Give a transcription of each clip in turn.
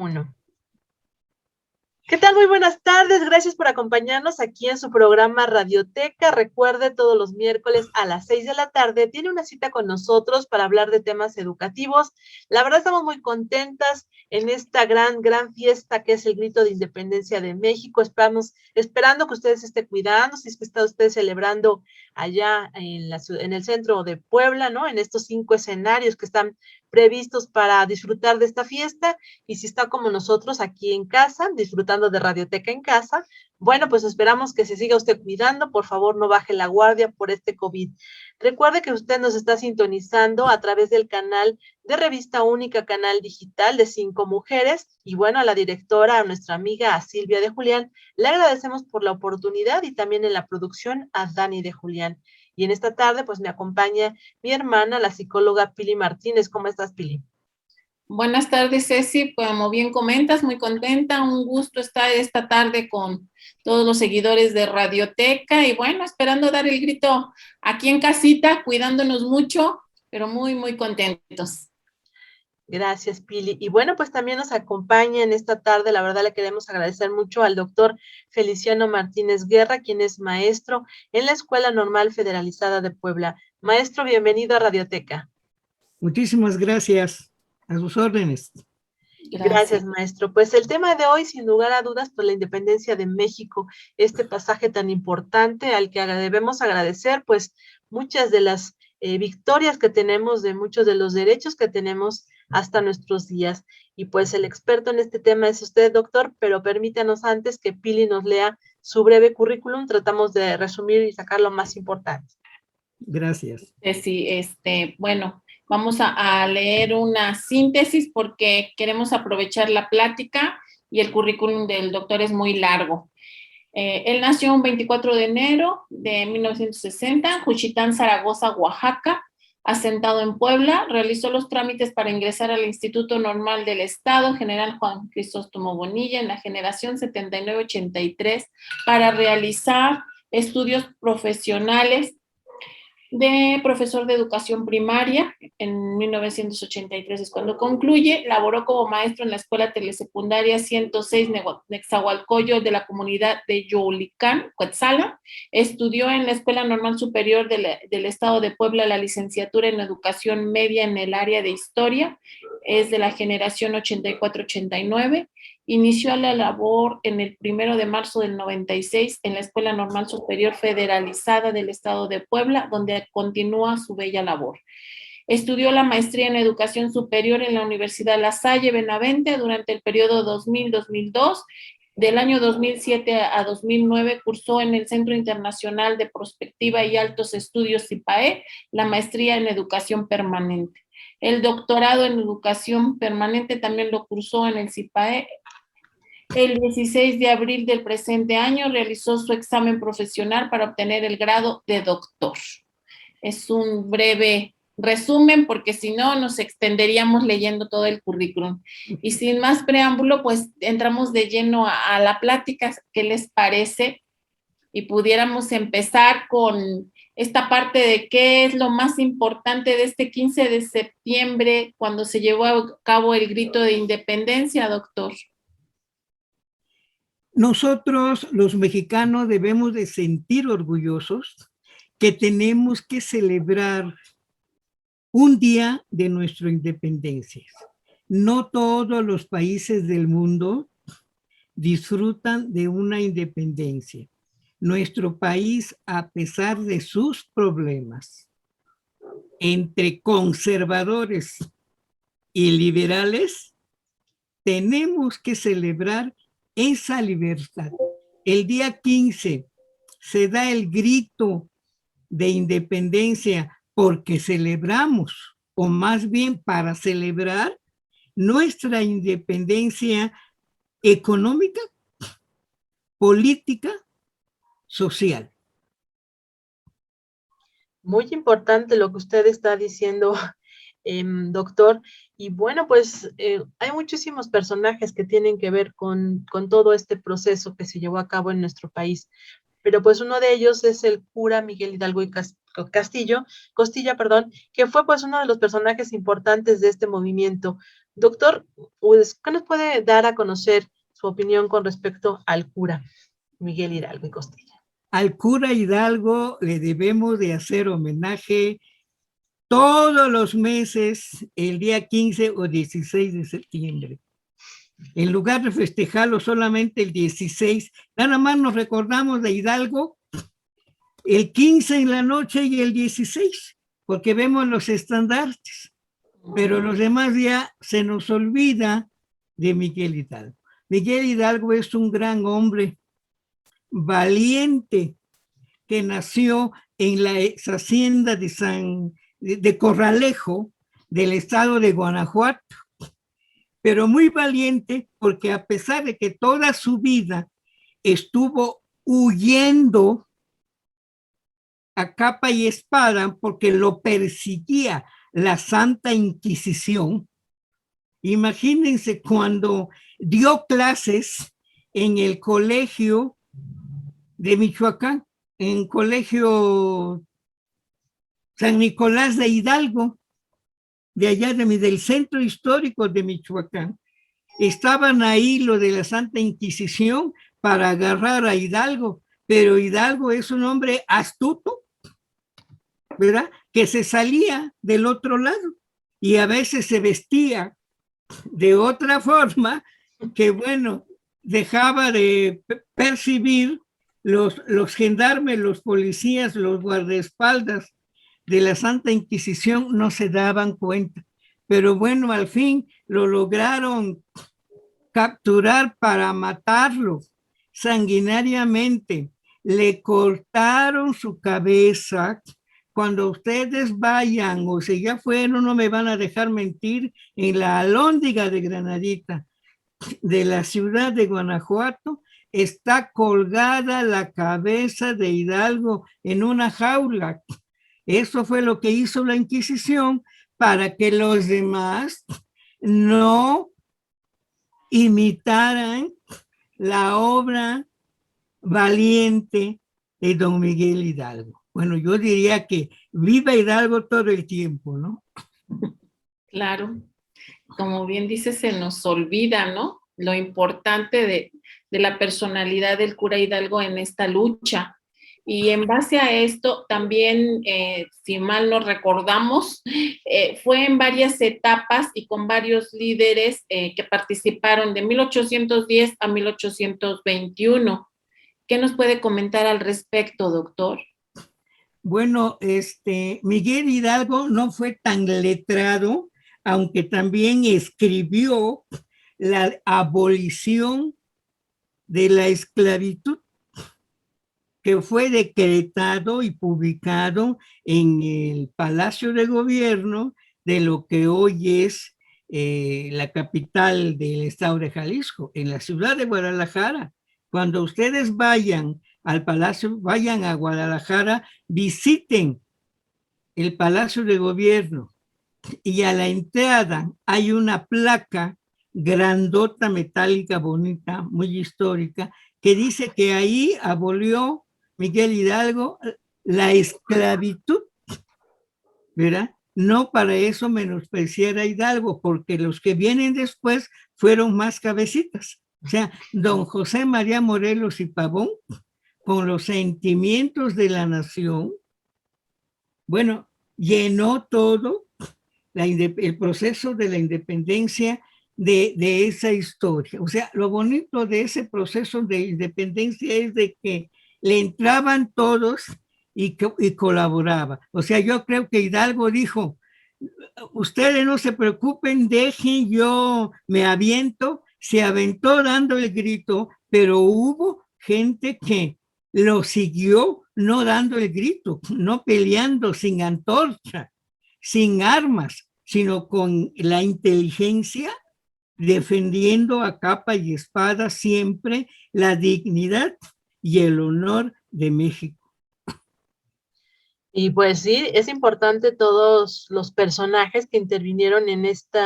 Uno. ¿Qué tal? Muy buenas tardes. Gracias por acompañarnos aquí en su programa Radioteca. Recuerde, todos los miércoles a las 6 de la tarde tiene una cita con nosotros para hablar de temas educativos. La verdad estamos muy contentas en esta gran fiesta que es el Grito de Independencia de México. Estamos esperando que ustedes se estén cuidando, si es que está usted celebrando allá en el centro de Puebla, ¿no? En estos 5 escenarios que están previstos para disfrutar de esta fiesta. Y si está como nosotros aquí en casa, disfrutando de Radioteca en casa, bueno, pues esperamos que se siga usted cuidando. Por favor, no baje la guardia por este COVID. Recuerde que usted nos está sintonizando a través del canal de Revista Única, canal digital de 5 Mujeres. Y bueno, a la directora, a nuestra amiga, a Silvia de Julián, le agradecemos por la oportunidad, y también en la producción a Dani de Julián. Y en esta tarde, pues me acompaña mi hermana, la psicóloga Pili Martínez. ¿Cómo estás, Pili? Buenas tardes, Ceci. Como bien comentas, muy contenta. Un gusto estar esta tarde con todos los seguidores de Radioteca y bueno, esperando dar el grito aquí en casita, cuidándonos mucho, pero muy contentos. Gracias, Pili. Y bueno, pues también nos acompaña en esta tarde, la verdad le queremos agradecer mucho al doctor Feliciano Martínez Guerra, quien es maestro en la Escuela Normal Federalizada de Puebla. Maestro, bienvenido a Radioteca. Muchísimas gracias. A sus órdenes. Gracias, maestro. Pues el tema de hoy, sin lugar a dudas, pues la independencia de México, este pasaje tan importante al que debemos agradecer, pues muchas de las victorias que tenemos, de muchos de los derechos que tenemos hasta nuestros días. Y pues el experto en este tema es usted, doctor, pero permítanos antes que Pili nos lea su breve currículum, tratamos de resumir y sacar lo más importante. Gracias. Sí, bueno, vamos a leer una síntesis porque queremos aprovechar la plática y el currículum del doctor es muy largo. Él nació un 24 de enero de 1960 en Juchitán, Zaragoza, Oaxaca, asentado en Puebla. Realizó los trámites para ingresar al Instituto Normal del Estado, General Juan Crisóstomo Bonilla, en la generación 79-83, para realizar estudios profesionales de profesor de educación primaria. En 1983 es cuando concluye. Laboró como maestro en la escuela telesecundaria 106 Nezahualcóyotl de la comunidad de Youlicán, Cuetzala. Estudió en la Escuela Normal Superior del Estado de Puebla la licenciatura en educación media en el área de historia. Es de la generación 84-89. Inició la labor en el 1 de marzo del 96 en la Escuela Normal Superior Federalizada del Estado de Puebla, donde continúa su bella labor. Estudió la maestría en Educación Superior en la Universidad La Salle Benavente durante el periodo 2000-2002. Del año 2007 a 2009 cursó en el Centro Internacional de Prospectiva y Altos Estudios CIPAE la maestría en Educación Permanente. El doctorado en Educación Permanente también lo cursó en el CIPAE. El 16 de abril del presente año realizó su examen profesional para obtener el grado de doctor. Es un breve resumen porque si no nos extenderíamos leyendo todo el currículum. Y sin más preámbulo, pues entramos de lleno a la plática. ¿Qué les parece? Y pudiéramos empezar con esta parte de qué es lo más importante de este 15 de septiembre cuando se llevó a cabo el grito de independencia, doctor. Nosotros, los mexicanos, debemos de sentir orgullosos que tenemos que celebrar un día de nuestra independencia. No todos los países del mundo disfrutan de una independencia. Nuestro país, a pesar de sus problemas, entre conservadores y liberales, tenemos que celebrar esa libertad. El día 15 se da el grito de independencia porque celebramos, o más bien para celebrar nuestra independencia económica, política, social. Muy importante lo que usted está diciendo, doctor. Y bueno, pues hay muchísimos personajes que tienen que ver con todo este proceso que se llevó a cabo en nuestro país. Pero pues uno de ellos es el cura Miguel Hidalgo y Costilla, perdón, que fue pues uno de los personajes importantes de este movimiento. Doctor, pues, ¿qué nos puede dar a conocer su opinión con respecto al cura Miguel Hidalgo y Costilla? Al cura Hidalgo le debemos de hacer homenaje todos los meses, el día 15 o 16 de septiembre. En lugar de festejarlo solamente el 16, nada más nos recordamos de Hidalgo el 15 en la noche y el 16, porque vemos los estandartes, pero los demás ya se nos olvida de Miguel Hidalgo. Miguel Hidalgo es un gran hombre, valiente, que nació en la hacienda de Corralejo, del estado de Guanajuato, pero muy valiente porque a pesar de que toda su vida estuvo huyendo a capa y espada porque lo persiguía la Santa Inquisición. Imagínense cuando dio clases en el colegio de Michoacán, en colegio San Nicolás de Hidalgo, de allá del centro histórico de Michoacán. Estaban ahí lo de la Santa Inquisición para agarrar a Hidalgo, pero Hidalgo es un hombre astuto, ¿verdad? Que se salía del otro lado y a veces se vestía de otra forma que, bueno, dejaba de percibir los gendarmes, los policías, los guardaespaldas de la Santa Inquisición no se daban cuenta. Pero bueno, al fin lo lograron capturar para matarlo sanguinariamente. Le cortaron su cabeza. Cuando ustedes vayan, o si ya fueron, no me van a dejar mentir, en la Alhóndiga de Granadita, de la ciudad de Guanajuato, está colgada la cabeza de Hidalgo en una jaula. Eso fue lo que hizo la Inquisición para que los demás no imitaran la obra valiente de don Miguel Hidalgo. Bueno, yo diría que viva Hidalgo todo el tiempo, ¿no? Claro, como bien dice, se nos olvida, ¿no? Lo importante de la personalidad del cura Hidalgo en esta lucha. Y en base a esto, también, si mal no recordamos, fue en varias etapas y con varios líderes que participaron de 1810 a 1821. ¿Qué nos puede comentar al respecto, doctor? Bueno, Miguel Hidalgo no fue tan letrado, aunque también escribió la abolición de la esclavitud, que fue decretado y publicado en el Palacio de Gobierno de lo que hoy es la capital del estado de Jalisco, en la ciudad de Guadalajara. Cuando ustedes vayan al Palacio, vayan a Guadalajara, visiten el Palacio de Gobierno y a la entrada hay una placa grandota, metálica, bonita, muy histórica, que dice que ahí abolió Miguel Hidalgo la esclavitud, ¿verdad? No para eso menospreciar a Hidalgo, porque los que vienen después fueron más cabecitas. O sea, don José María Morelos y Pavón, con los sentimientos de la nación, bueno, llenó todo el proceso de la independencia de esa historia. O sea, lo bonito de ese proceso de independencia es de que le entraban todos y colaboraba. O sea, yo creo que Hidalgo dijo, ustedes no se preocupen, dejen, yo me aviento. Se aventó dando el grito, pero hubo gente que lo siguió no dando el grito, no peleando sin antorcha, sin armas, sino con la inteligencia, defendiendo a capa y espada siempre la dignidad y el honor de México. Y pues sí, es importante todos los personajes que intervinieron en este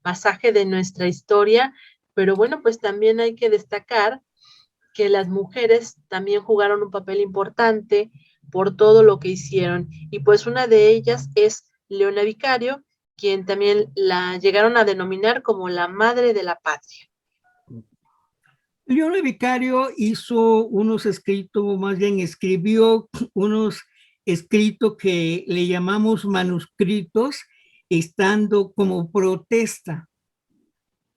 pasaje de nuestra historia, pero bueno, pues también hay que destacar que las mujeres también jugaron un papel importante por todo lo que hicieron. Y pues una de ellas es Leona Vicario, quien también la llegaron a denominar como la madre de la patria. Leona Vicario hizo unos escritos, más bien escribió unos escritos que le llamamos manuscritos, estando como protesta,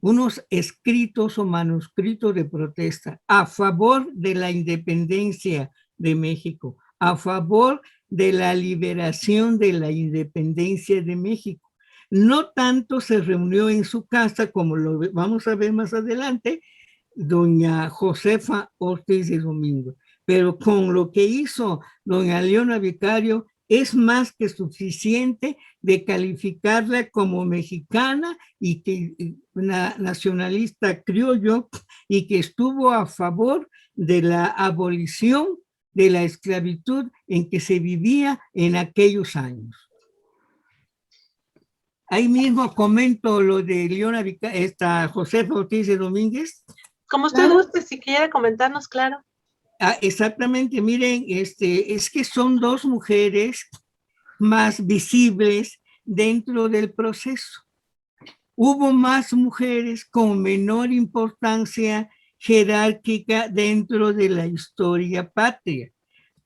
unos escritos o manuscritos de protesta a favor de la independencia de México, a favor de la liberación de la independencia de México. No tanto se reunió en su casa, como lo vamos a ver más adelante, doña Josefa Ortiz de Domingo, pero con lo que hizo doña Leona Vicario es más que suficiente de calificarla como mexicana y que una nacionalista criollo y que estuvo a favor de la abolición de la esclavitud en que se vivía en aquellos años. Ahí mismo comento lo de Leona Vicario, esta Josefa Ortiz de Domínguez. Como usted guste, si quiere comentarnos, claro. Exactamente, miren, es que son dos mujeres más visibles dentro del proceso. Hubo más mujeres con menor importancia jerárquica dentro de la historia patria,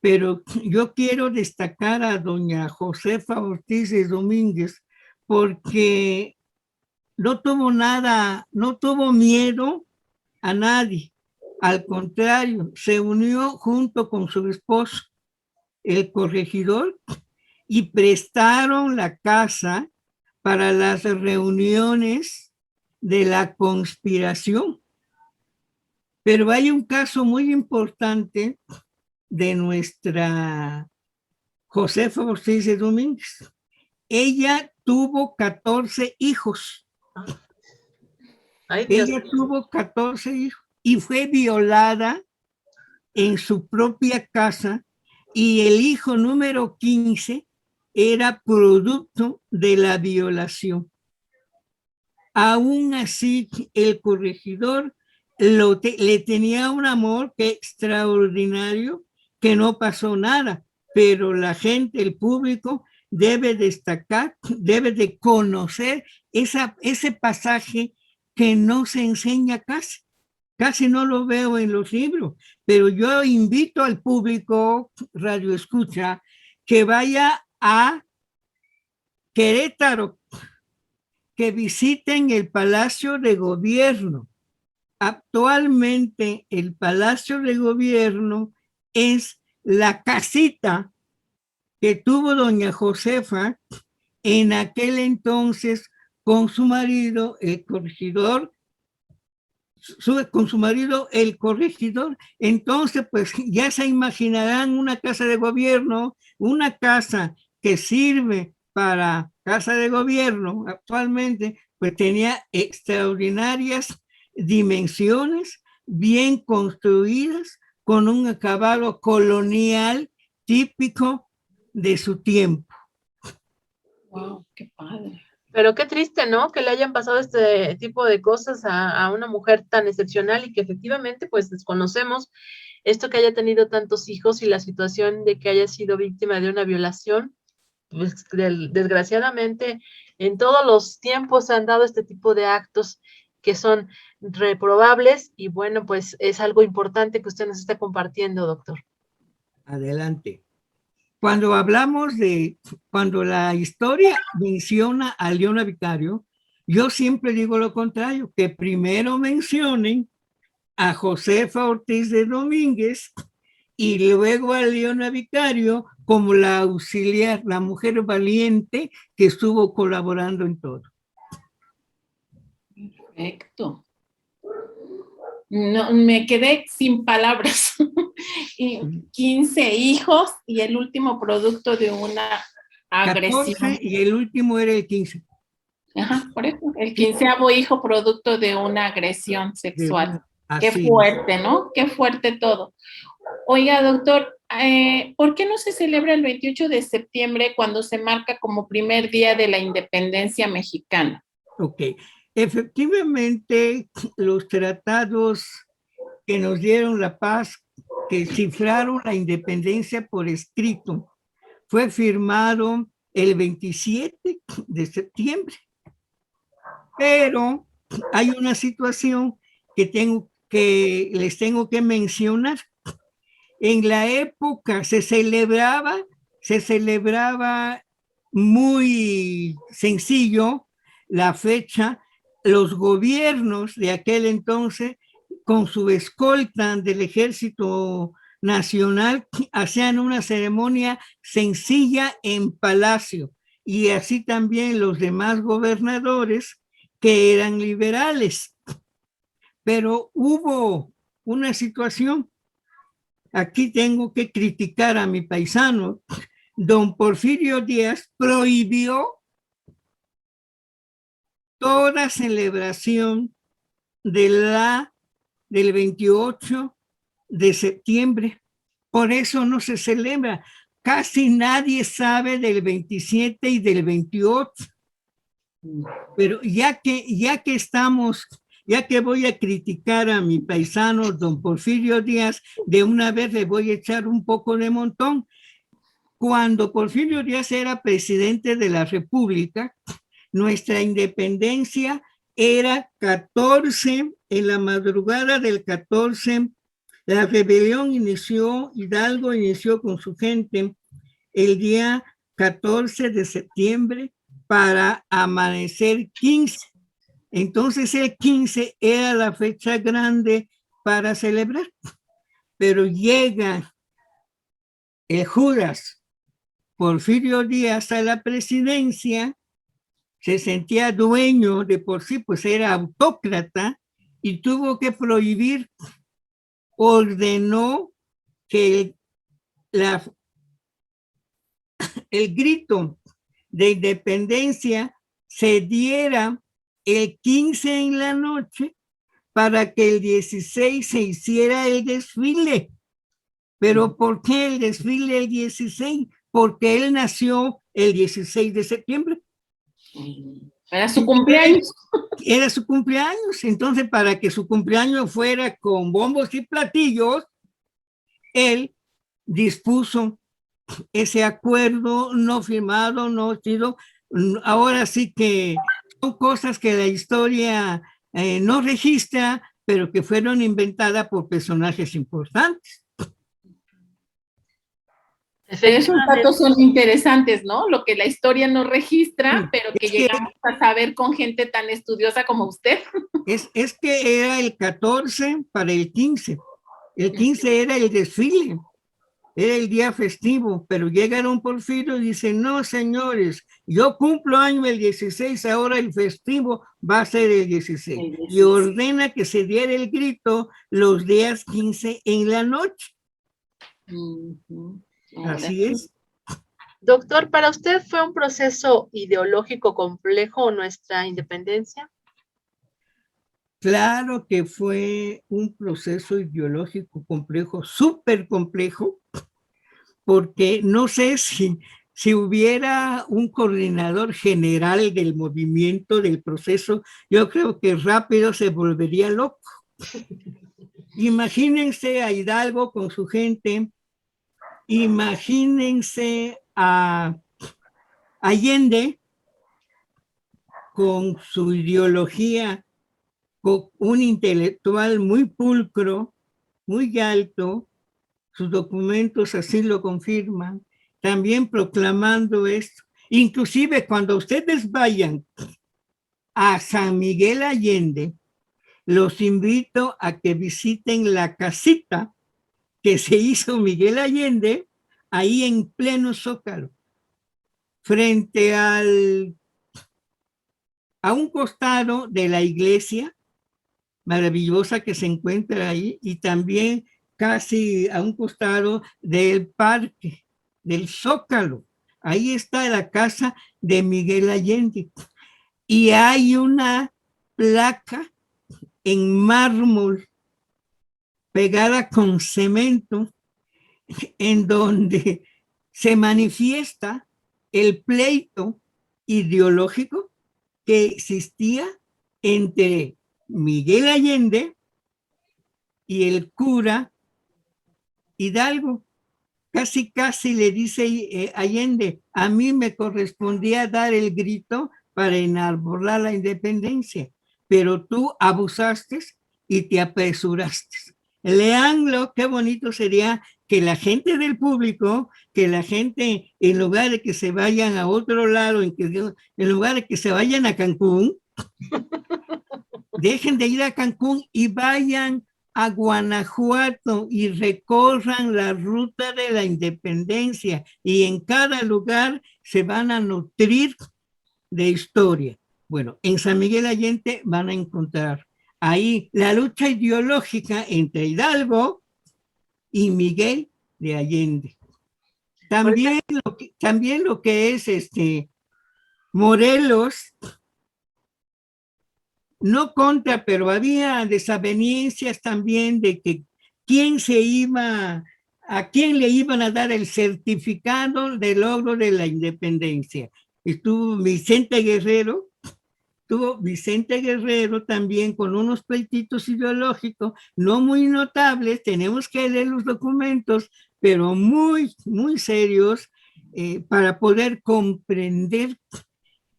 pero yo quiero destacar a doña Josefa Ortiz de Domínguez porque no tuvo miedo a nadie. Al contrario, se unió junto con su esposo, el corregidor, y prestaron la casa para las reuniones de la conspiración. Pero hay un caso muy importante de nuestra Josefa Ortiz de Domínguez. Ella tuvo 14 hijos. Ay, Dios. Ella tuvo 14 hijos y fue violada en su propia casa, y el hijo número 15 era producto de la violación. Aún así, el corregidor le tenía un amor extraordinario, que no pasó nada, pero la gente, el público, debe destacar, debe de conocer ese pasaje que no se enseña casi no lo veo en los libros, pero yo invito al público radio escucha que vaya a Querétaro, que visiten el Palacio de Gobierno. Actualmente el Palacio de Gobierno es la casita que tuvo doña Josefa en aquel entonces con su marido, el corregidor, con su marido, el corregidor. Entonces, pues ya se imaginarán una casa de gobierno, una casa que sirve para casa de gobierno actualmente, pues tenía extraordinarias dimensiones, bien construidas, con un acabado colonial típico de su tiempo. Wow, qué padre. Pero qué triste, ¿no? Que le hayan pasado este tipo de cosas a una mujer tan excepcional y que efectivamente, pues desconocemos esto, que haya tenido tantos hijos y la situación de que haya sido víctima de una violación. Pues desgraciadamente, en todos los tiempos se han dado este tipo de actos que son reprobables y bueno, pues es algo importante que usted nos está compartiendo, doctor. Adelante. Cuando la historia menciona a Leona Vicario, yo siempre digo lo contrario, que primero mencionen a Josefa Ortiz de Domínguez y luego a Leona Vicario como la auxiliar, la mujer valiente que estuvo colaborando en todo. Perfecto. No, me quedé sin palabras. 15 hijos y el último producto de una agresión. 14 y el último era el 15. Ajá, por eso. El 15º hijo producto de una agresión sexual. Qué fuerte, ¿no? Qué fuerte todo. Oiga, doctor, ¿por qué no se celebra el 28 de septiembre cuando se marca como primer día de la independencia mexicana? Ok. Efectivamente, los tratados que nos dieron la paz, que cifraron la independencia por escrito, fue firmado el 27 de septiembre. Pero hay una situación que les tengo que mencionar. En la época se celebraba muy sencillo la fecha. Los gobiernos de aquel entonces, con su escolta del Ejército Nacional, hacían una ceremonia sencilla en Palacio, y así también los demás gobernadores que eran liberales. Pero hubo una situación. Aquí tengo que criticar a mi paisano. Don Porfirio Díaz prohibió toda celebración del 28 de septiembre. Por eso no se celebra. Casi nadie sabe del 27 y del 28. Pero ya que voy a criticar a mi paisano, don Porfirio Díaz, de una vez le voy a echar un poco de montón. Cuando Porfirio Díaz era presidente de la República, nuestra independencia era 14, en la madrugada del 14, la rebelión inició, Hidalgo inició con su gente el día 14 de septiembre para amanecer 15. Entonces el 15 era la fecha grande para celebrar, pero llega el Judas Porfirio Díaz a la presidencia, se sentía dueño de por sí, pues era autócrata, y tuvo que prohibir, ordenó que el grito de independencia se diera el 15 en la noche para que el 16 se hiciera el desfile. ¿Pero por qué el desfile el 16? Porque él nació el 16 de septiembre. Era su cumpleaños. Era su cumpleaños. Entonces, para que su cumpleaños fuera con bombos y platillos, él dispuso ese acuerdo no firmado, no sido. Ahora sí que son cosas que la historia no registra, pero que fueron inventadas por personajes importantes. Esos datos son interesantes, ¿no? Lo que la historia no registra, pero que llegamos a saber con gente tan estudiosa como usted. Es que era el 14 para el 15. El 15 era el desfile, era el día festivo, pero llegaron Porfirio y dicen, no, señores, yo cumplo año el 16, ahora el festivo va a ser el 16. Y ordena que se diera el grito los días 15 en la noche. Así es. Doctor, ¿para usted fue un proceso ideológico complejo nuestra independencia? Claro que fue un proceso ideológico complejo, súper complejo, porque no sé si hubiera un coordinador general del movimiento, del proceso, yo creo que rápido se volvería loco. Imagínense a Hidalgo con su gente, imagínense a Allende con su ideología, con un intelectual muy pulcro, muy alto, sus documentos así lo confirman, también proclamando esto. Inclusive cuando ustedes vayan a San Miguel Allende, los invito a que visiten la casita que se hizo Miguel Allende ahí en pleno Zócalo, frente a un costado de la iglesia maravillosa que se encuentra ahí, y también casi a un costado del parque, del Zócalo. Ahí está la casa de Miguel Allende. Y hay una placa en mármol pegada con cemento en donde se manifiesta el pleito ideológico que existía entre Miguel Allende y el cura Hidalgo. casi casi le dice Allende, a mí me correspondía dar el grito para enarbolar la independencia, pero tú abusaste y te apresuraste. Leanlo, qué bonito sería que la gente del público, que la gente, en lugar de que se vayan a otro lado, en lugar de que se vayan a Cancún, dejen de ir a Cancún y vayan a Guanajuato y recorran la ruta de la independencia, y en cada lugar se van a nutrir de historia. Bueno, en San Miguel Allende van a encontrar ahí la lucha ideológica entre Hidalgo y Miguel de Allende. También lo que es Morelos, no contra, pero había desavenencias también de que a quién le iban a dar el certificado de logro de la independencia. Estuvo Vicente Guerrero también con unos pleititos ideológicos no muy notables, tenemos que leer los documentos, pero muy, muy serios, para poder comprender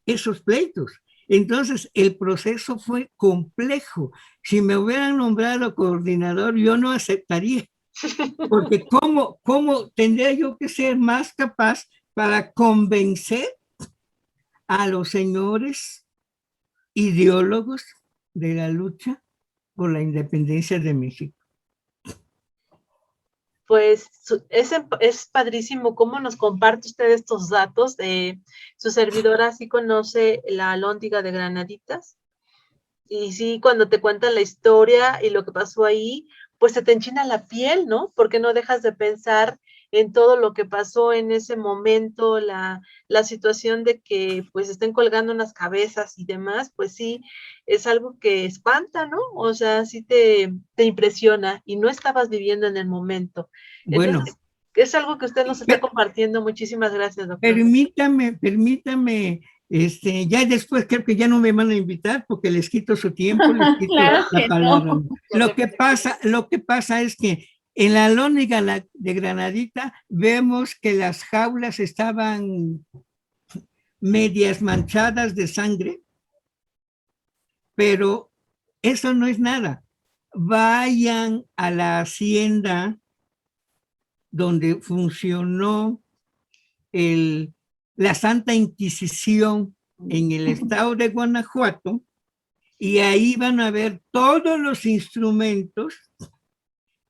esos pleitos. Entonces, el proceso fue complejo. Si me hubieran nombrado coordinador, yo no aceptaría, porque ¿cómo tendría yo que ser más capaz para convencer a los señores ideólogos de la lucha por la independencia de México? Pues es padrísimo cómo nos comparte usted estos datos. Su servidora sí conoce la Alhóndiga de Granaditas, y sí, cuando te cuentan la historia y lo que pasó ahí, pues se te enchina la piel, ¿no? Porque no dejas de pensar en todo lo que pasó en ese momento, la situación de que pues estén colgando unas cabezas y demás, pues sí, es algo que espanta, ¿no? O sea, sí te impresiona y no estabas viviendo en el momento. Bueno, entonces, es algo que usted nos está compartiendo. Muchísimas gracias, doctor. permítame, ya después creo que ya no me van a invitar porque les quito su tiempo, les quito Claro la que palabra. no. Lo que pasa es que en la Alhóndiga de Granadita vemos que las jaulas estaban medias manchadas de sangre, pero eso no es nada. Vayan a la hacienda donde funcionó la Santa Inquisición en el estado de Guanajuato, y ahí van a ver todos los instrumentos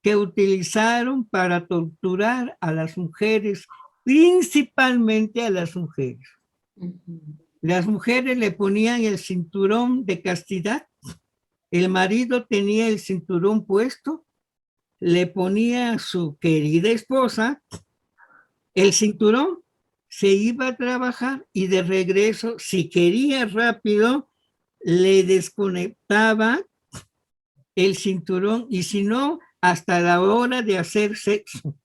que utilizaron para torturar a las mujeres, principalmente a las mujeres. Las mujeres le ponían el cinturón de castidad, el marido tenía el cinturón puesto, le ponía a su querida esposa el cinturón, se iba a trabajar y de regreso, si quería rápido, le desconectaba el cinturón, y si no, hasta la hora de hacer sexo.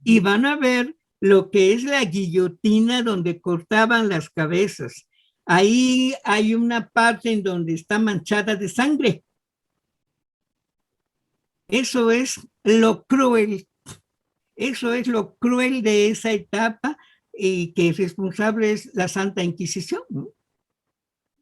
Y van a ver lo que es la guillotina donde cortaban las cabezas. Ahí hay una parte en donde está manchada de sangre. Eso es lo cruel. Eso es lo cruel de esa etapa, y que responsable es la Santa Inquisición, ¿no?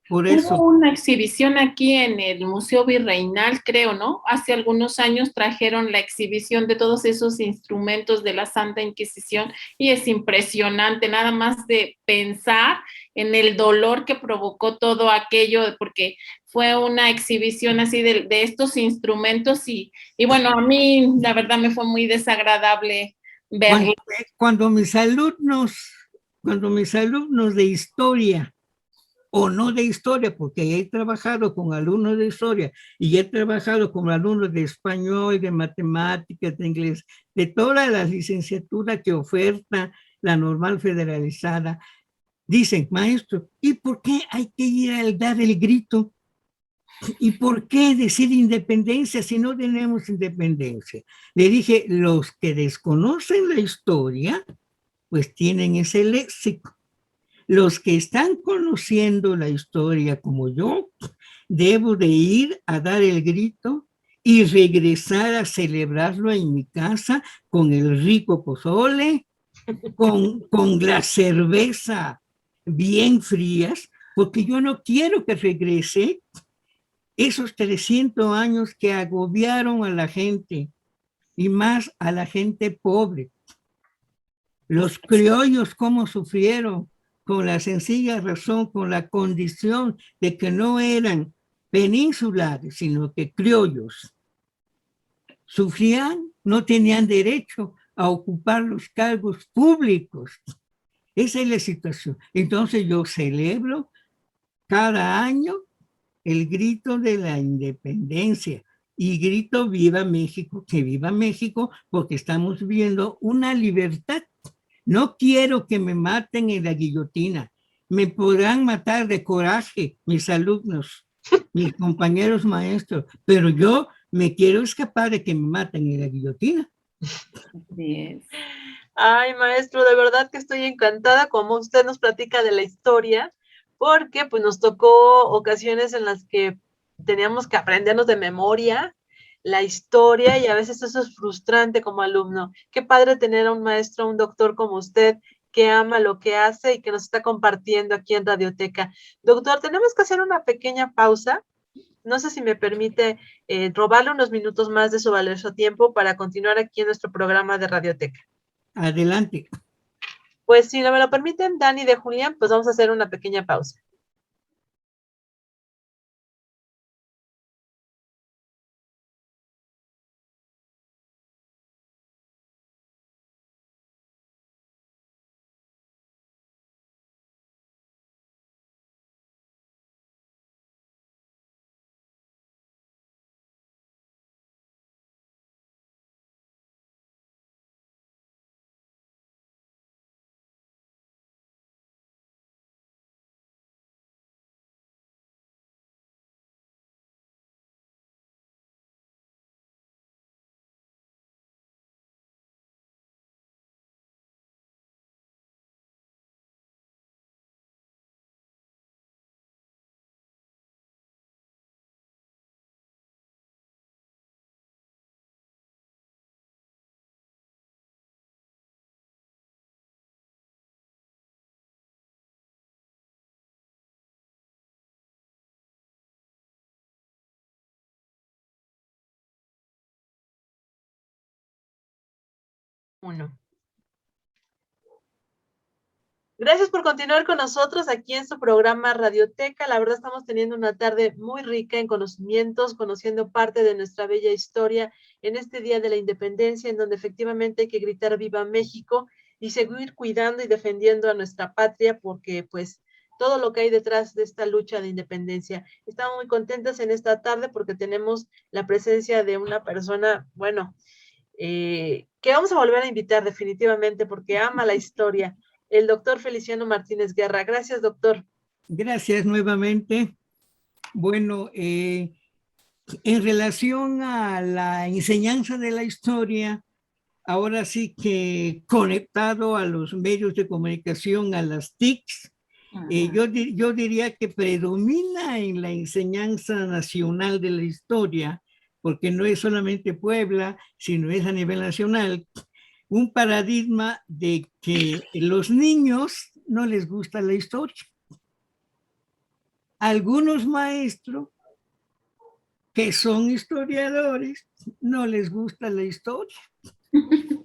Por eso. Hubo una exhibición aquí en el Museo Virreinal, creo, ¿no? Hace algunos años trajeron la exhibición de todos esos instrumentos de la Santa Inquisición, y es impresionante, nada más de pensar en el dolor que provocó todo aquello, porque fue una exhibición así de estos instrumentos, y bueno, a mí la verdad me fue muy desagradable verlo. Cuando mis alumnos de historia, o no de historia, porque he trabajado con alumnos de historia y he trabajado con alumnos de español, de matemáticas, de inglés, de todas las licenciaturas que oferta la normal federalizada, dicen: maestro, ¿y por qué hay que ir a dar el grito? ¿Y por qué decir independencia si no tenemos independencia? Le dije: los que desconocen la historia, pues tienen ese léxico. Los que están conociendo la historia como yo, debo de ir a dar el grito y regresar a celebrarlo en mi casa con el rico pozole, con la cerveza bien frías, porque yo no quiero que regrese esos 300 años que agobiaron a la gente y más a la gente pobre. Los criollos cómo sufrieron con la sencilla razón, con la condición de que no eran peninsulares, sino que criollos. Sufrían, no tenían derecho a ocupar los cargos públicos. Esa es la situación. Entonces yo celebro cada año el grito de la independencia y grito viva México, que viva México, porque estamos viendo una libertad. No quiero que me maten en la guillotina. Me podrán matar de coraje mis alumnos, mis compañeros maestros, pero yo me quiero escapar de que me maten en la guillotina. Yes. Ay, maestro, de verdad que estoy encantada como usted nos platica de la historia, porque pues nos tocó ocasiones en las que teníamos que aprendernos de memoria la historia y a veces eso es frustrante como alumno. Qué padre tener a un maestro, un doctor como usted que ama lo que hace y que nos está compartiendo aquí en Radioteca. Doctor, tenemos que hacer una pequeña pausa. No sé si me permite robarle unos minutos más de su valioso tiempo para continuar aquí en nuestro programa de Radioteca. Adelante. Pues si no me lo permiten, Dani de Julián, pues vamos a hacer una pequeña pausa. Uno. Gracias por continuar con nosotros aquí en su programa Radioteca. La verdad estamos teniendo una tarde muy rica en conocimientos, conociendo parte de nuestra bella historia en este Día de la Independencia, en donde efectivamente hay que gritar viva México y seguir cuidando y defendiendo a nuestra patria, porque pues todo lo que hay detrás de esta lucha de independencia. Estamos muy contentas en esta tarde porque tenemos la presencia de una persona, bueno, que vamos a volver a invitar definitivamente porque ama la historia, el doctor Feliciano Martínez Guerra. Gracias, doctor. Gracias nuevamente. Bueno, en relación a la enseñanza de la historia, ahora sí que conectado a los medios de comunicación, a las TICs, yo diría que predomina en la enseñanza nacional de la historia, porque no es solamente Puebla, sino es a nivel nacional, un paradigma de que los niños no les gusta la historia. Algunos maestros que son historiadores no les gusta la historia.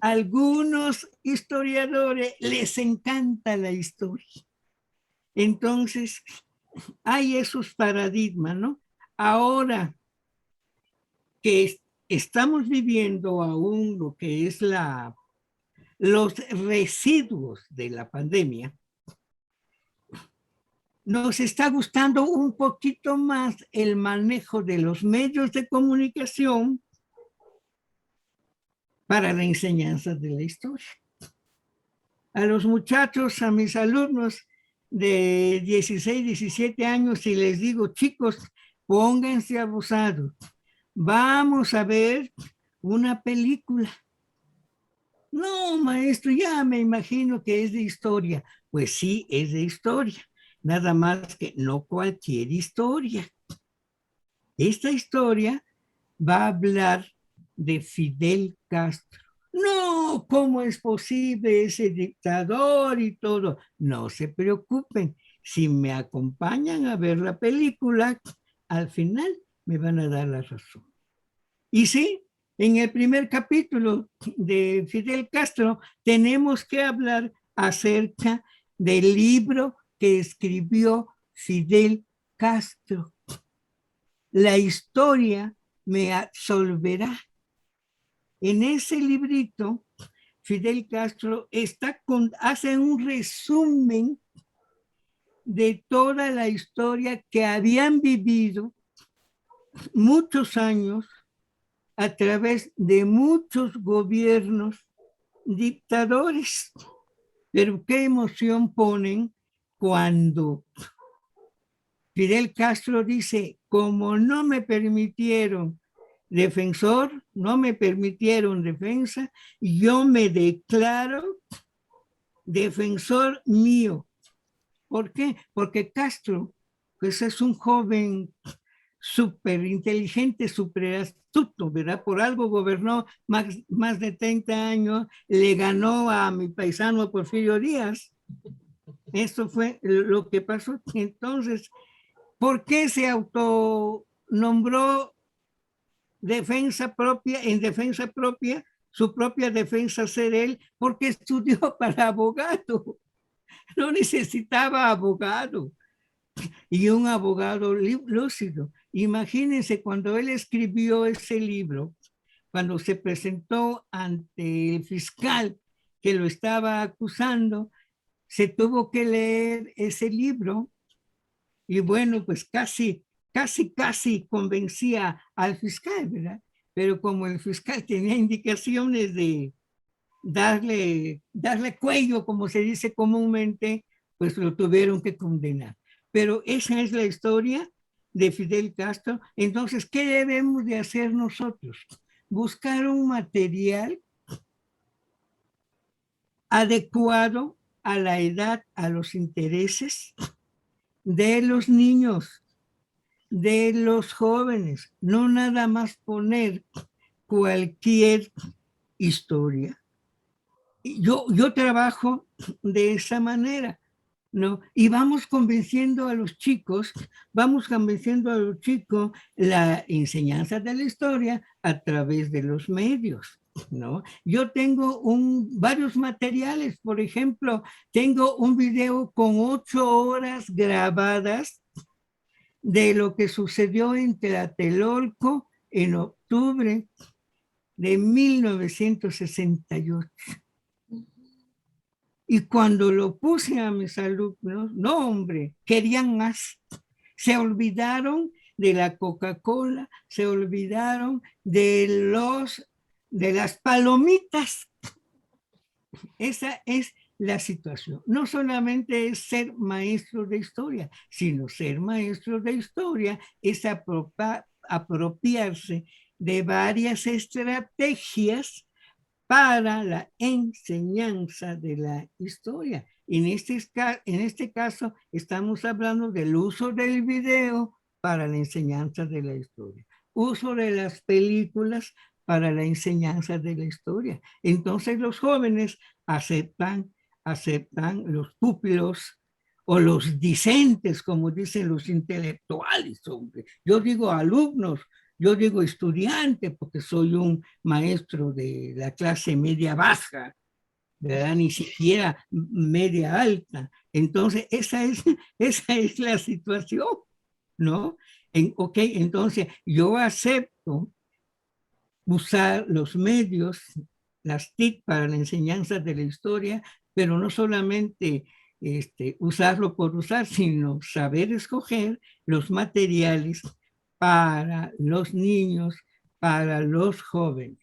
Algunos historiadores les encanta la historia. Entonces, hay esos paradigmas, ¿no? Ahora que estamos viviendo aún lo que es los residuos de la pandemia, nos está gustando un poquito más el manejo de los medios de comunicación para la enseñanza de la historia. A los muchachos, a mis alumnos de 16, 17 años, y les digo, chicos, pónganse abusados, vamos a ver una película. No, maestro, ya me imagino que es de historia. Pues sí, es de historia. Nada más que no cualquier historia. Esta historia va a hablar de Fidel Castro. No, ¿cómo es posible ese dictador y todo? No se preocupen, si me acompañan a ver la película, al final me van a dar la razón. Y sí, en el primer capítulo de Fidel Castro tenemos que hablar acerca del libro que escribió Fidel Castro. La historia me absolverá. En ese librito, Fidel Castro hace un resumen de toda la historia que habían vivido muchos años a través de muchos gobiernos dictadores. Pero qué emoción ponen cuando Fidel Castro dice, como no me permitieron defensor, no me permitieron defensa, yo me declaro defensor mío. ¿Por qué? Porque Castro, pues es un joven súper inteligente, súper astuto, ¿verdad? Por algo gobernó más de 30 años, le ganó a mi paisano Porfirio Díaz. Esto fue lo que pasó. Entonces, ¿por qué se autonombró defensa propia, en defensa propia, su propia defensa ser él? Porque estudió para abogado, no necesitaba abogado. Y un abogado lúcido. Imagínense cuando él escribió ese libro, cuando se presentó ante el fiscal que lo estaba acusando, se tuvo que leer ese libro y bueno, pues casi convencía al fiscal, ¿verdad? Pero como el fiscal tenía indicaciones de darle cuello, como se dice comúnmente, pues lo tuvieron que condenar. Pero esa es la historia de Fidel Castro. Entonces, ¿qué debemos de hacer nosotros? Buscar un material adecuado a la edad, a los intereses de los niños, de los jóvenes, no nada más poner cualquier historia. Yo trabajo de esa manera, ¿no? Y vamos convenciendo a los chicos la enseñanza de la historia a través de los medios, ¿no? Yo tengo varios materiales, por ejemplo, tengo un video con 8 horas grabadas de lo que sucedió en Tlatelolco en octubre de 1968. Y cuando lo puse a mis alumnos, no hombre, querían más. Se olvidaron de la Coca-Cola, se olvidaron de las palomitas. Esa es la situación. No solamente es ser maestro de historia, sino ser maestro de historia es apropiarse de varias estrategias para la enseñanza de la historia. En este caso, estamos hablando del uso del video para la enseñanza de la historia, uso de las películas para la enseñanza de la historia. Entonces los jóvenes aceptan los pupilos o los discentes, como dicen los intelectuales, hombre. Yo digo alumnos, yo digo estudiante porque soy un maestro de la clase media baja, ¿verdad? Ni siquiera media alta. Entonces, esa es la situación, ¿no? Ok, entonces yo acepto usar los medios, las TIC para la enseñanza de la historia, pero no solamente usarlo por usar, sino saber escoger los materiales para los niños, para los jóvenes.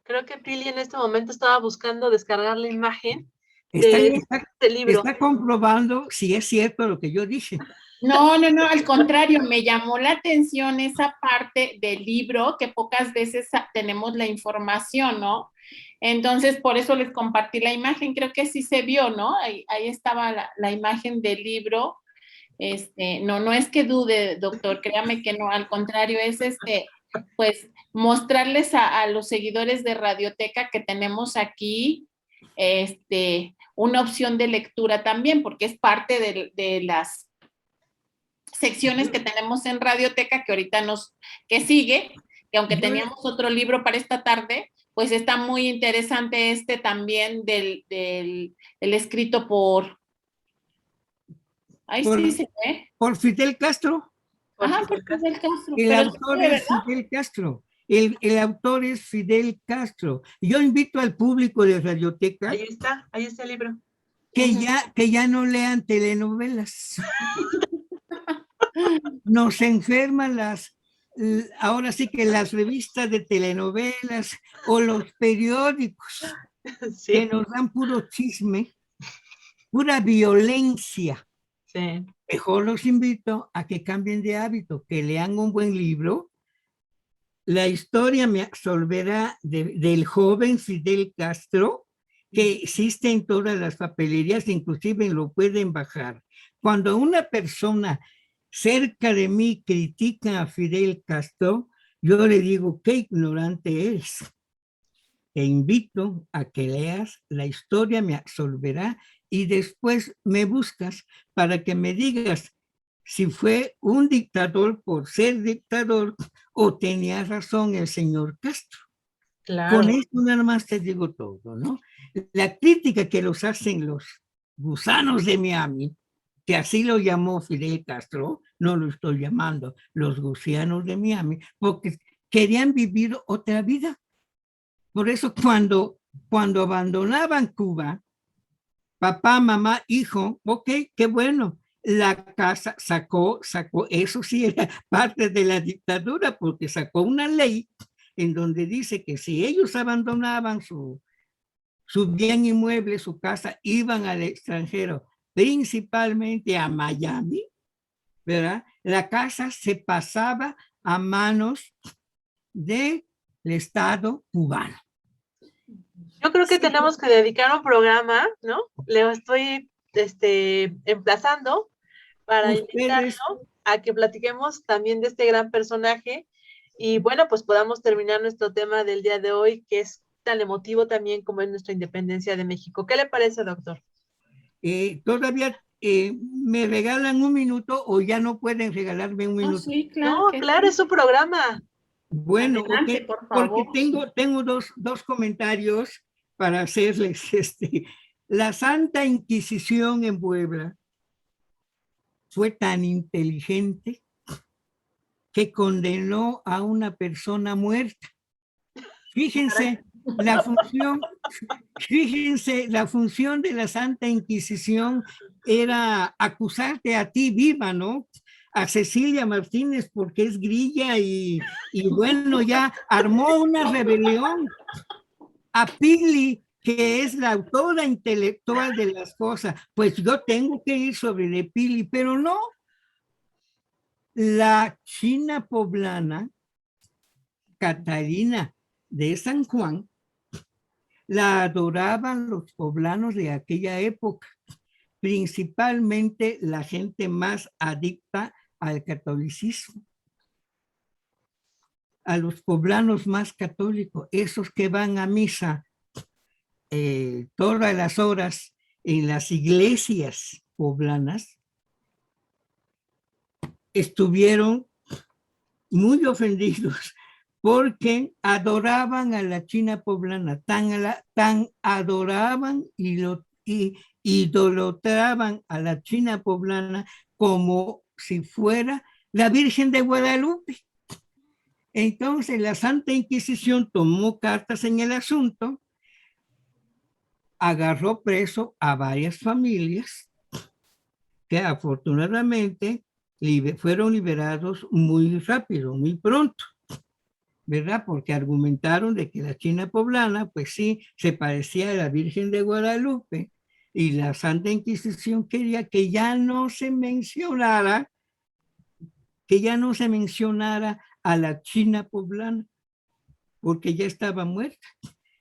Creo que Pili en este momento estaba buscando descargar la imagen de este libro. Está comprobando si es cierto lo que yo dije. No, al contrario, me llamó la atención esa parte del libro que pocas veces tenemos la información, ¿no? Entonces, por eso les compartí la imagen, creo que sí se vio, ¿no? Ahí estaba la imagen del libro. No es que dude, doctor, créame que no, al contrario, es pues mostrarles a los seguidores de Radioteca que tenemos aquí una opción de lectura también, porque es parte de las secciones que tenemos en Radioteca que ahorita que sigue, que aunque teníamos otro libro para esta tarde, pues está muy interesante también del escrito por, ahí sí se ve. Por Fidel Castro. Ajá, por Fidel Castro. El Pero autor es Fidel Castro. El autor es Fidel Castro. Yo invito al público de Radioteca. Ahí está el libro. Que ya no lean telenovelas. Nos enferman ahora sí que las revistas de telenovelas o los periódicos sí. que nos dan puro chisme, pura violencia. Sí. Mejor los invito a que cambien de hábito, que lean un buen libro. La historia me absolverá del joven Fidel Castro, que existe en todas las papelerías, inclusive lo pueden bajar. Cuando una persona cerca de mí critica a Fidel Castro, yo le digo, qué ignorante eres. Te invito a que leas La historia me absolverá y después me buscas para que me digas si fue un dictador por ser dictador o tenía razón el señor Castro. Claro. Con esto nada más te digo todo, ¿no? La crítica que los hacen los gusanos de Miami, que así lo llamó Fidel Castro, no lo estoy llamando los gusanos de Miami, porque querían vivir otra vida. Por eso cuando abandonaban Cuba, papá, mamá, hijo, ok, qué bueno. La casa sacó, eso sí era parte de la dictadura, porque sacó una ley en donde dice que si ellos abandonaban su bien inmueble, su casa, iban al extranjero, principalmente a Miami, ¿verdad? La casa se pasaba a manos del Estado cubano. Yo creo que tenemos que dedicar un programa, ¿no? Le estoy emplazando para invitarlo a que platiquemos también de este gran personaje y bueno, pues podamos terminar nuestro tema del día de hoy, que es tan emotivo también como es nuestra independencia de México. ¿Qué le parece, doctor? Todavía me regalan un minuto o ya no pueden regalarme un minuto. Sí, claro. No, claro, es su programa. Bueno, adelante, okay, por favor. porque tengo dos comentarios para hacerles. La Santa Inquisición en Puebla fue tan inteligente que condenó a una persona muerta. Fíjense la función de la Santa Inquisición era acusarte a ti viva, ¿no? A Cecilia Martínez porque es grilla y bueno, ya armó una rebelión. A Pili, que es la autora intelectual de las cosas, pues yo tengo que ir sobre de Pili, pero no. La China poblana, Catarina de San Juan, la adoraban los poblanos de aquella época, principalmente la gente más adicta al catolicismo, a los poblanos más católicos, esos que van a misa todas las horas en las iglesias poblanas, estuvieron muy ofendidos porque adoraban a la China poblana, tan adoraban y idolatraban a la China poblana como si fuera la Virgen de Guadalupe. Entonces la Santa Inquisición tomó cartas en el asunto, agarró preso a varias familias que afortunadamente fueron liberados muy rápido, muy pronto, ¿verdad? Porque argumentaron de que la China poblana, pues sí, se parecía a la Virgen de Guadalupe y la Santa Inquisición quería que ya no se mencionara a la China poblana, porque ya estaba muerta.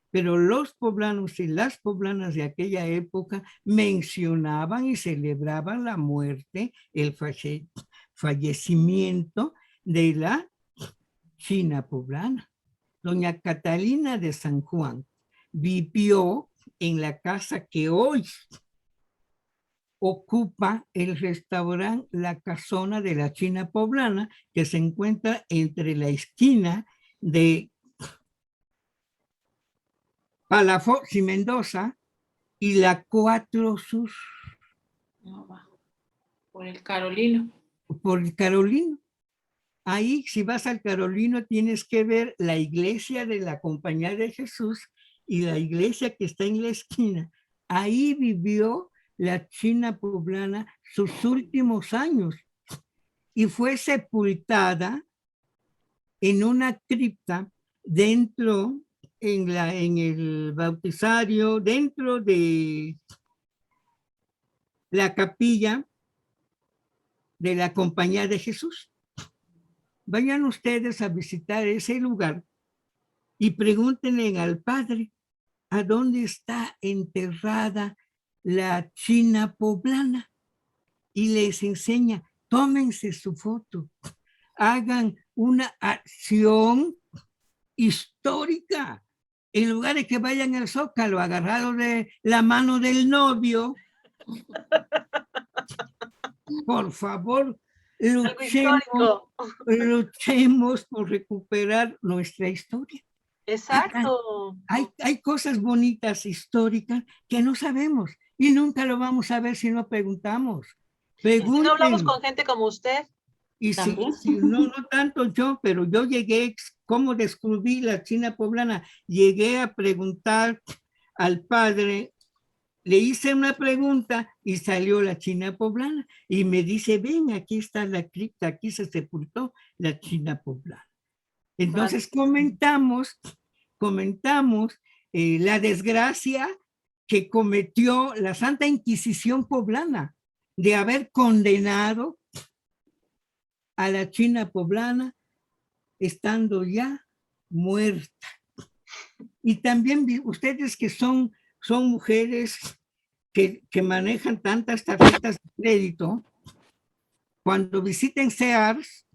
Pero los poblanos y las poblanas de aquella época mencionaban y celebraban la muerte, el fallecimiento de la China poblana. Doña Catalina de San Juan vivió en la casa que hoy ocupa el restaurante La Casona de la China Poblana, que se encuentra entre la esquina de Palafox y Mendoza y la 4 Sur. No, va. Por el Carolino. Por el Carolino. Ahí, si vas al Carolino, tienes que ver la iglesia de la Compañía de Jesús y la iglesia que está en la esquina. Ahí vivió la China poblana sus últimos años y fue sepultada en una cripta dentro, en el bautizario, dentro de la capilla de la Compañía de Jesús. Vayan ustedes a visitar ese lugar y pregúntenle al padre a dónde está enterrada la China poblana y les enseña, tómense su foto, hagan una acción histórica. En lugar de que vayan al Zócalo agarrados de la mano del novio, por favor, luchemos por recuperar nuestra historia. Exacto. Hay cosas bonitas históricas que no sabemos y nunca lo vamos a ver si no preguntamos. Si no hablamos con gente como usted. Y si no tanto yo, pero yo llegué, ¿cómo descubrí la China poblana? Llegué a preguntar al padre, le hice una pregunta y salió la China poblana y me dice, ven, aquí está la cripta, aquí se sepultó la China poblana. Entonces comentamos la desgracia que cometió la Santa Inquisición poblana de haber condenado a la China poblana estando ya muerta. Y también ustedes que son mujeres que manejan tantas tarjetas de crédito, cuando visiten Sears,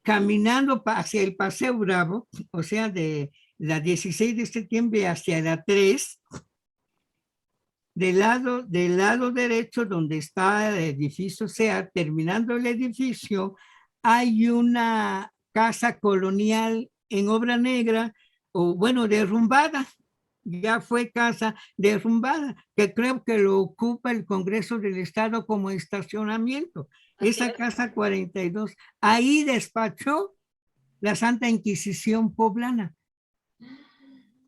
caminando hacia el Paseo Bravo, o sea, de la 16 de septiembre hacia la 3, del lado derecho donde está el edificio Sears, terminando el edificio, hay una casa colonial en obra negra, o bueno, derrumbada, ya fue casa derrumbada, que creo que lo ocupa el Congreso del Estado como estacionamiento. Esa casa 42, ahí despachó la Santa Inquisición poblana.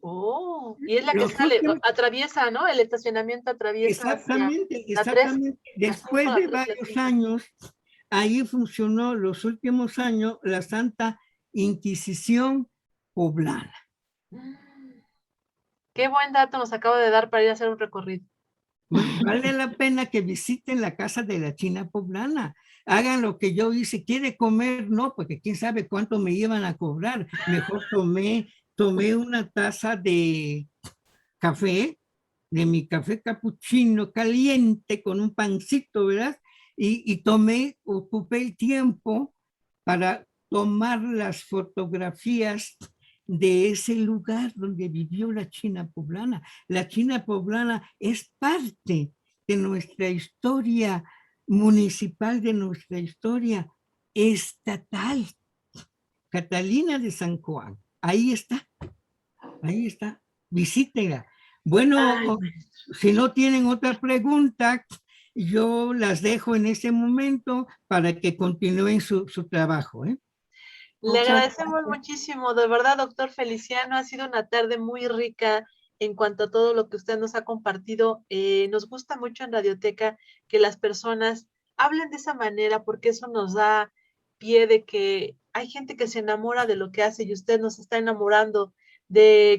Oh, y es la que sale, atraviesa, ¿no? El estacionamiento atraviesa. Exactamente. Después de varios años, ahí funcionó los últimos años la Santa Inquisición poblana. Qué buen dato nos acaba de dar para ir a hacer un recorrido. Vale la pena que visiten la casa de la China poblana. Hagan lo que yo hice. ¿Quiere comer? No, porque quién sabe cuánto me iban a cobrar. Mejor tomé una taza de café, de mi café capuchino caliente con un pancito, ¿verdad? Y ocupé el tiempo para tomar las fotografías de ese lugar donde vivió la China poblana. La China poblana es parte de nuestra historia municipal, de nuestra historia estatal. Catalina de San Juan, ahí está, visítenla. Bueno, si no tienen otra pregunta, yo las dejo en ese momento para que continúen su trabajo, ¿eh? Le agradecemos muchísimo, de verdad, doctor Feliciano, ha sido una tarde muy rica en cuanto a todo lo que usted nos ha compartido. Nos gusta mucho en Radioteca que las personas hablen de esa manera porque eso nos da pie de que hay gente que se enamora de lo que hace y usted nos está enamorando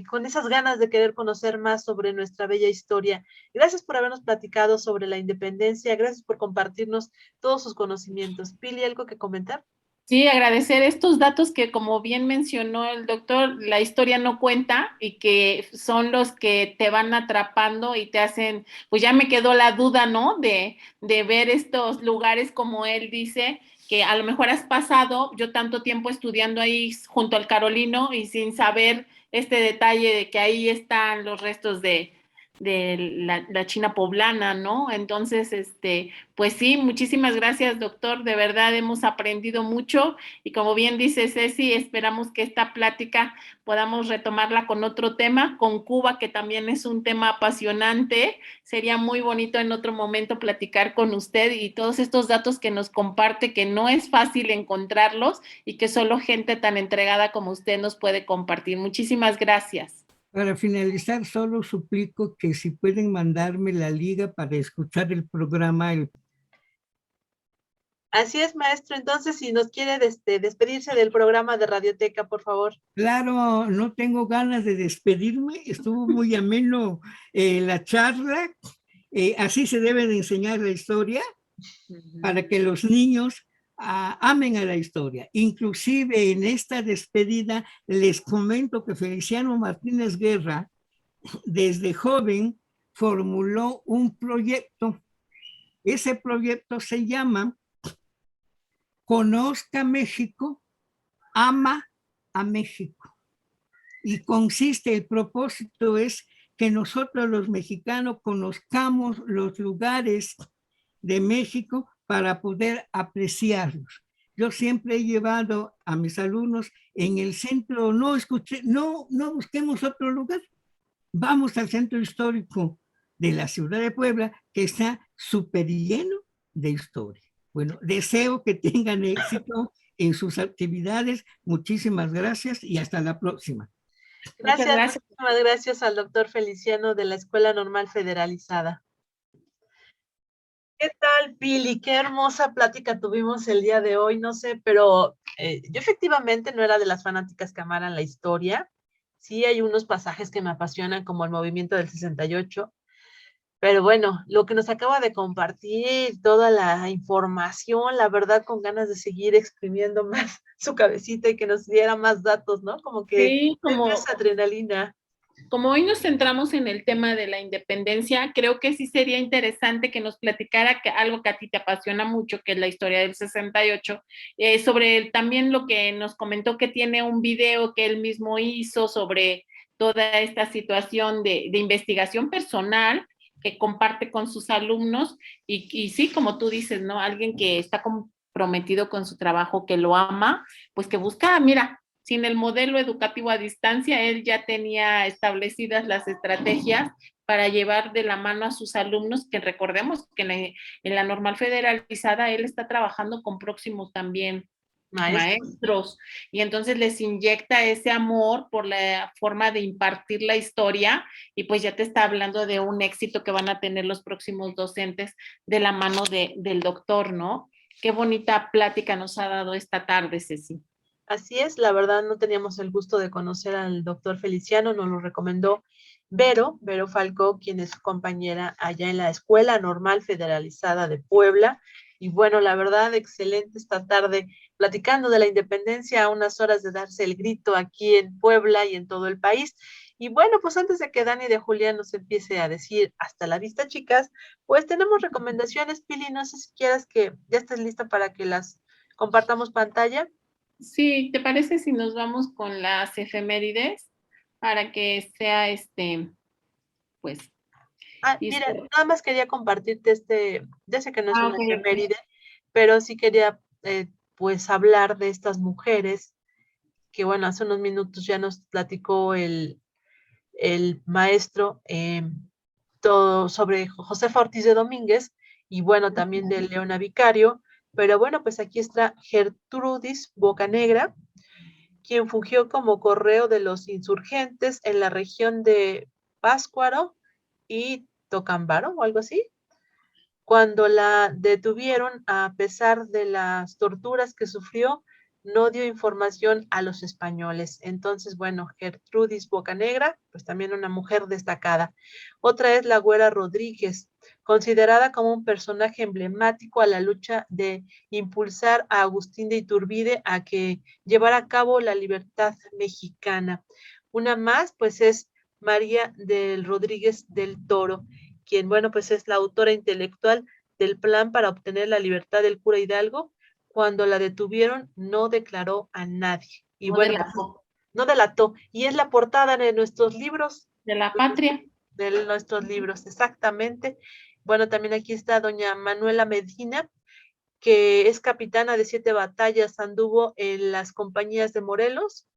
con esas ganas de querer conocer más sobre nuestra bella historia. Gracias por habernos platicado sobre la independencia, gracias por compartirnos todos sus conocimientos. Pili, ¿algo que comentar? Sí, agradecer estos datos que, como bien mencionó el doctor, la historia no cuenta y que son los que te van atrapando y te hacen, pues ya me quedó la duda, ¿no? De ver estos lugares, como él dice, que a lo mejor has pasado, yo tanto tiempo estudiando ahí junto al Carolino y sin saber este detalle de que ahí están los restos de la China poblana, ¿no? Entonces, pues sí, muchísimas gracias, doctor. De verdad hemos aprendido mucho y como bien dice Ceci, esperamos que esta plática podamos retomarla con otro tema, con Cuba, que también es un tema apasionante. Sería muy bonito en otro momento platicar con usted y todos estos datos que nos comparte, que no es fácil encontrarlos y que solo gente tan entregada como usted nos puede compartir. Muchísimas gracias. Para finalizar, solo suplico que si pueden mandarme la liga para escuchar el programa. Así es, maestro. Entonces, si nos quiere despedirse del programa de Radioteca, por favor. Claro, no tengo ganas de despedirme, estuvo muy ameno la charla, así se debe de enseñar la historia para que los niños amen a la historia. Inclusive en esta despedida les comento que Feliciano Martínez Guerra, desde joven, formuló un proyecto. Ese proyecto se llama Conozca México, ama a México. Y consiste, el propósito es que nosotros los mexicanos conozcamos los lugares de México para poder apreciarlos. Yo siempre he llevado a mis alumnos en el centro, no busquemos otro lugar, vamos al centro histórico de la ciudad de Puebla, que está súper lleno de historia. Bueno, deseo que tengan éxito en sus actividades. Muchísimas gracias y hasta la próxima. Gracias, muchísimas gracias al doctor Feliciano de la Escuela Normal Federalizada. ¿Qué tal, Pili? Qué hermosa plática tuvimos el día de hoy, no sé, pero yo efectivamente no era de las fanáticas que amaran la historia. Sí hay unos pasajes que me apasionan, como el movimiento del 68, pero bueno, lo que nos acaba de compartir, toda la información, la verdad, con ganas de seguir exprimiendo más su cabecita y que nos diera más datos, ¿no? Como que sí, como esa adrenalina. Como hoy nos centramos en el tema de la independencia, creo que sí sería interesante que nos platicara algo que a ti te apasiona mucho, que es la historia del 68, sobre también lo que nos comentó que tiene un video que él mismo hizo sobre toda esta situación de investigación personal que comparte con sus alumnos y sí, como tú dices, ¿no? Alguien que está comprometido con su trabajo, que lo ama, pues que busca, mira, sin el modelo educativo a distancia, él ya tenía establecidas las estrategias para llevar de la mano a sus alumnos, que recordemos que en la normal federalizada él está trabajando con próximos también maestros, y entonces les inyecta ese amor por la forma de impartir la historia, y pues ya te está hablando de un éxito que van a tener los próximos docentes de la mano del doctor, ¿no? Qué bonita plática nos ha dado esta tarde, Ceci. Así es, la verdad no teníamos el gusto de conocer al doctor Feliciano, nos lo recomendó Vero Falcó, quien es su compañera allá en la Escuela Normal Federalizada de Puebla. Y bueno, la verdad, excelente esta tarde, platicando de la independencia a unas horas de darse el grito aquí en Puebla y en todo el país. Y bueno, pues antes de que Dani de Julián nos empiece a decir hasta la vista, chicas, pues tenemos recomendaciones, Pili, no sé si quieras que ya estés lista para que las compartamos pantalla. Sí, ¿te parece si nos vamos con las efemérides para que sea pues... Mira, nada más quería compartirte ya sé que no es una okay, efeméride, pero sí quería pues hablar de estas mujeres que bueno, hace unos minutos ya nos platicó el maestro todo sobre Josefa Ortiz de Domínguez y bueno, también de Leona Vicario, pero bueno, pues aquí está Gertrudis Bocanegra, quien fungió como correo de los insurgentes en la región de Páscuaro y Tocambaro o algo así. Cuando la detuvieron, a pesar de las torturas que sufrió, no dio información a los españoles. Entonces, bueno, Gertrudis Bocanegra, pues también una mujer destacada. Otra es la Güera Rodríguez, considerada como un personaje emblemático a la lucha de impulsar a Agustín de Iturbide a que llevara a cabo la libertad mexicana. Una más, pues es María del Rodríguez del Toro, quien, bueno, pues es la autora intelectual del plan para obtener la libertad del cura Hidalgo, Cuando la detuvieron, no declaró a nadie. Y No bueno, pues, delató. no delató. Y es la portada de nuestros libros. De la patria. De nuestros libros, exactamente. Bueno, también aquí está doña Manuela Medina, que es capitana de 7 batallas, anduvo en las compañías de Morelos,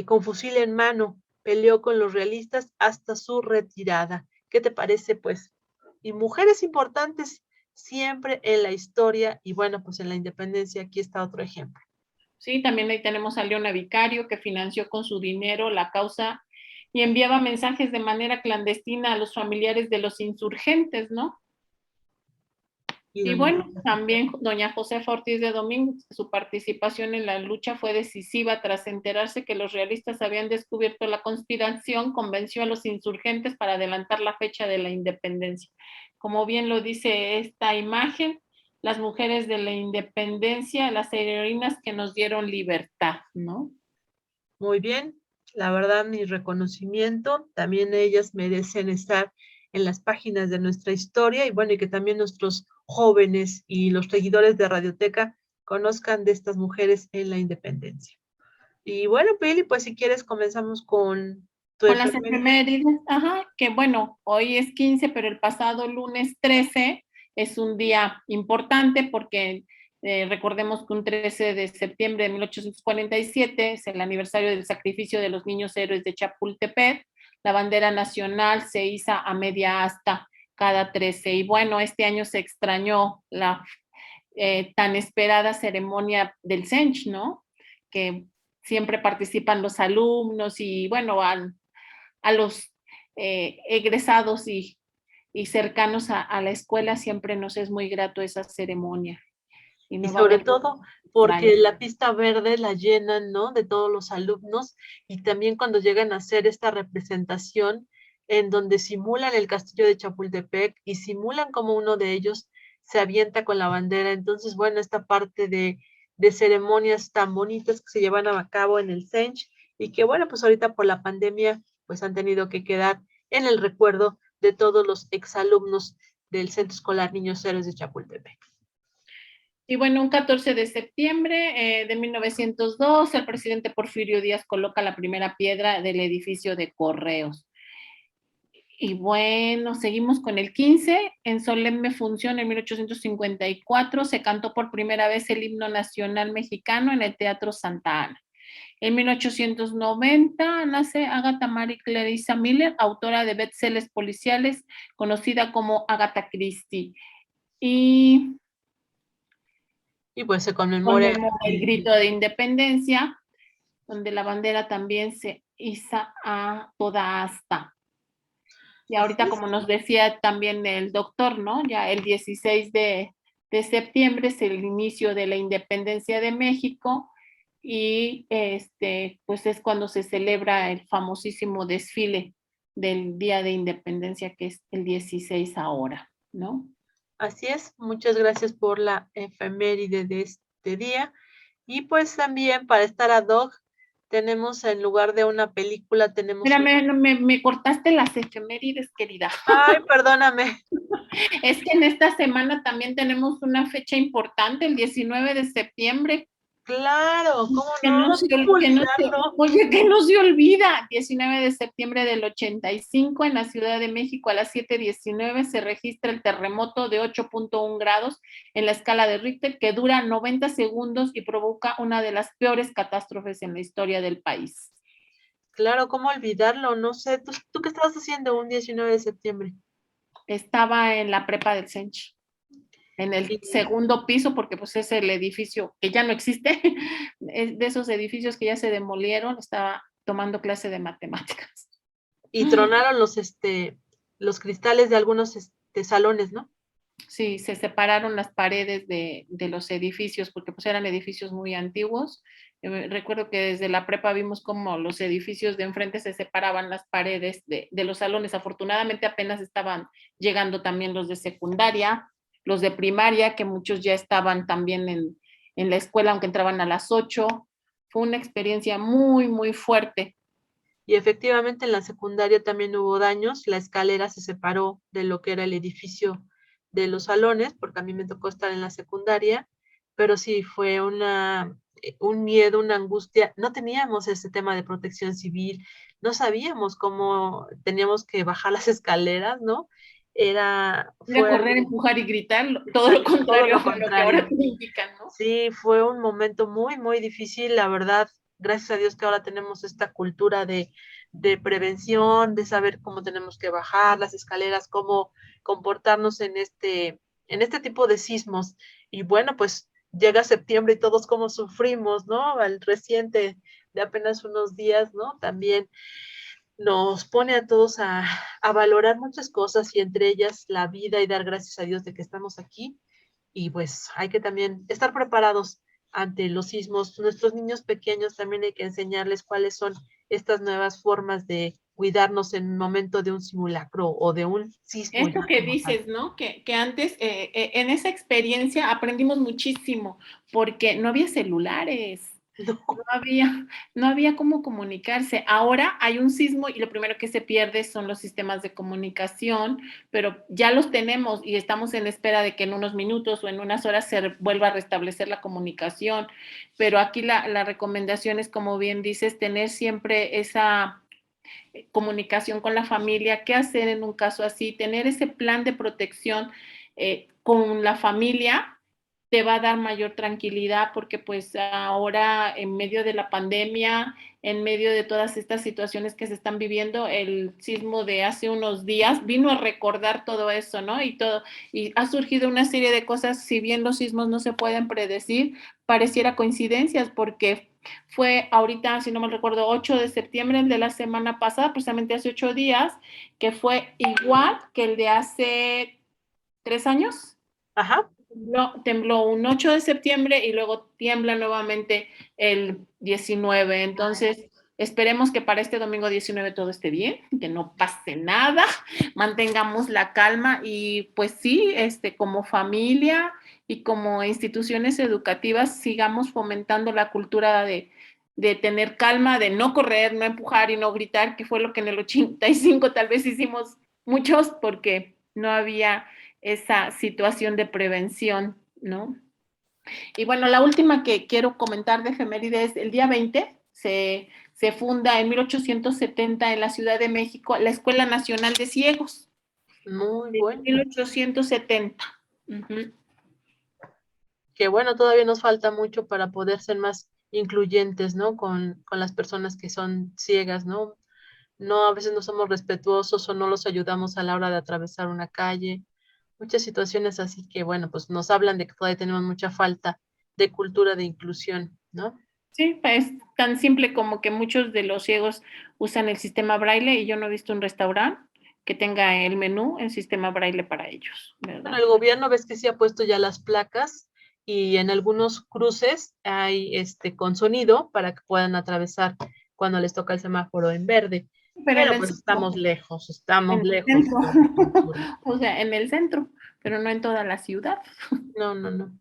con fusil en mano, peleó con los realistas hasta su retirada. ¿Qué te parece, pues? Y mujeres importantes siempre en la historia y bueno, pues en la independencia, aquí está otro ejemplo. Sí, también ahí tenemos a Leona Vicario, que financió con su dinero la causa y enviaba mensajes de manera clandestina a los familiares de los insurgentes, ¿no? Y bueno, también doña Josefa Ortiz de Domínguez, su participación en la lucha fue decisiva tras enterarse que los realistas habían descubierto la conspiración, convenció a los insurgentes para adelantar la fecha de la independencia. Como bien lo dice esta imagen, las mujeres de la independencia, las heroínas que nos dieron libertad, ¿no? Muy bien, la verdad, mi reconocimiento, también ellas merecen estar en las páginas de nuestra historia y bueno, y que también nuestros jóvenes y los seguidores de Radioteca conozcan de estas mujeres en la independencia. Y bueno, Pili, pues si quieres comenzamos con tu Con las efeméride. efemérides, ajá, que bueno, hoy es 15, pero el pasado lunes 13 es un día importante porque recordemos que un 13 de septiembre de 1847 es el aniversario del sacrificio de los niños héroes de Chapultepec. La bandera nacional se iza a media asta cada 13. Y bueno, este año se extrañó la tan esperada ceremonia del CENCH, ¿no? Que siempre participan los alumnos y bueno, a los egresados y cercanos a la escuela siempre nos es muy grato esa ceremonia. Y no va a sobre haber todo extraño. porque la pista verde la llenan, ¿no? De todos los alumnos y también cuando llegan a hacer esta representación en donde simulan el castillo de Chapultepec y simulan como uno de ellos se avienta con la bandera. Entonces, bueno, esta parte de ceremonias tan bonitas que se llevan a cabo en el CENCH y que, bueno, pues ahorita por la pandemia, pues han tenido que quedar en el recuerdo de todos los exalumnos del Centro Escolar Niños Héroes de Chapultepec. Y bueno, un 14 de septiembre de 1902, el presidente Porfirio Díaz coloca la primera piedra del edificio de Correos. Y bueno, seguimos con el 15. En solemne función en 1854 se cantó por primera vez el himno nacional mexicano en el Teatro Santa Ana. En 1890 nace Agatha Mary Clarissa Miller, autora de bestsellers policiales, conocida como Agatha Christie. Y pues se conmemora el grito de independencia, donde la bandera también se iza a toda asta. Y ahorita, como nos decía también el doctor, ¿no? Ya el 16 de septiembre es el inicio de la independencia de México y pues es cuando se celebra el famosísimo desfile del Día de Independencia, que es el 16 ahora, ¿no? Así es, muchas gracias por la efeméride de este día. Y pues también para estar ad hoc, tenemos en lugar de una película, tenemos... Mira, me cortaste las efemérides, querida. Ay, perdóname. Es que en esta semana también tenemos una fecha importante, el 19 de septiembre. Claro, ¿cómo Que no? no se, oye, que no se olvida. 19 de septiembre del 85 en la Ciudad de México a las 7:19 se registra el terremoto de 8.1 grados en la escala de Richter que dura 90 segundos y provoca una de las peores catástrofes en la historia del país. Claro, ¿cómo olvidarlo? No sé, ¿tú qué estabas haciendo un 19 de septiembre? Estaba en la prepa del CENCH, en el segundo piso, porque pues es el edificio que ya no existe, es de esos edificios que ya se demolieron, estaba tomando clase de matemáticas. Y tronaron los cristales de algunos salones, ¿no? Sí, se separaron las paredes de los edificios, porque pues eran edificios muy antiguos. Recuerdo que desde la prepa vimos como los edificios de enfrente se separaban las paredes de los salones. Afortunadamente apenas estaban llegando también los de secundaria, los de primaria, que muchos ya estaban también en la escuela, aunque entraban a las 8. Fue una experiencia muy, muy fuerte. Y efectivamente en la secundaria también hubo daños, la escalera se separó de lo que era el edificio de los salones, porque a mí me tocó estar en la secundaria, pero sí fue un miedo, una angustia. No teníamos ese tema de protección civil, no sabíamos cómo teníamos que bajar las escaleras, ¿no? Era Fue correr, algo, empujar y gritar, todo lo exacto, todo contrario lo a lo que ahora contrario. te indican, ¿no? Sí, fue un momento muy, muy difícil, la verdad. Gracias a Dios que ahora tenemos esta cultura de prevención, de saber cómo tenemos que bajar las escaleras, cómo comportarnos en este tipo de sismos. Y bueno, pues llega septiembre y todos como sufrimos, ¿no? Al reciente de apenas unos días, ¿no? También nos pone a todos a valorar muchas cosas y entre ellas la vida y dar gracias a Dios de que estamos aquí y pues hay que también estar preparados ante los sismos. Nuestros niños pequeños también hay que enseñarles cuáles son estas nuevas formas de cuidarnos en el momento de un simulacro o de un sismo Esto ya que como tal. dices, ¿no? Que antes, en esa experiencia aprendimos muchísimo, porque no había celulares, no No, había, no había cómo comunicarse. Ahora hay un sismo y lo primero que se pierde son los sistemas de comunicación, pero ya los tenemos y estamos en espera de que en unos minutos o en unas horas se vuelva a restablecer la comunicación. Pero aquí la recomendación es, como bien dices, tener siempre esa comunicación con la familia, qué hacer en un caso así, tener ese plan de protección con la familia te va a dar mayor tranquilidad porque pues ahora en medio de la pandemia, en medio de todas estas situaciones que se están viviendo, el sismo de hace unos días vino a recordar todo eso, ¿no? Y todo, y ha surgido una serie de cosas, si bien los sismos no se pueden predecir, pareciera coincidencias porque fue ahorita, si no me recuerdo, 8 de septiembre, el de la semana pasada, precisamente hace 8 días, que fue igual que el de hace 3 años. ajá, Tembló un 8 de septiembre y luego tiembla nuevamente el 19. Entonces, esperemos que para este domingo 19 todo esté bien, que no pase nada, mantengamos la calma y pues sí, como familia y como instituciones educativas sigamos fomentando la cultura de tener calma, de no correr, no empujar y no gritar, que fue lo que en el 85 tal vez hicimos muchos porque no había esa situación de prevención, ¿no? Y bueno, la última que quiero comentar de efeméride es el día 20, se funda en 1870 en la Ciudad de México la Escuela Nacional de Ciegos, muy de bueno. 1870. Uh-huh. Que bueno, todavía nos falta mucho para poder ser más incluyentes, ¿no? Con las personas que son ciegas, ¿no? No, a veces no somos respetuosos o no los ayudamos a la hora de atravesar una calle. Muchas situaciones así que, bueno, pues nos hablan de que todavía tenemos mucha falta de cultura de inclusión, ¿no? Sí, es tan simple como que muchos de los ciegos usan el sistema braille y yo no he visto un restaurante que tenga el menú en sistema braille para ellos, Bueno, ¿verdad? el gobierno ves que sí ha puesto ya las placas y en algunos cruces hay con sonido para que puedan atravesar cuando les toca el semáforo en verde. Pero en Pero el pues centro, estamos en el lejos centro, de esa cultura. o sea, en el centro, pero no en toda la ciudad. No, no, no.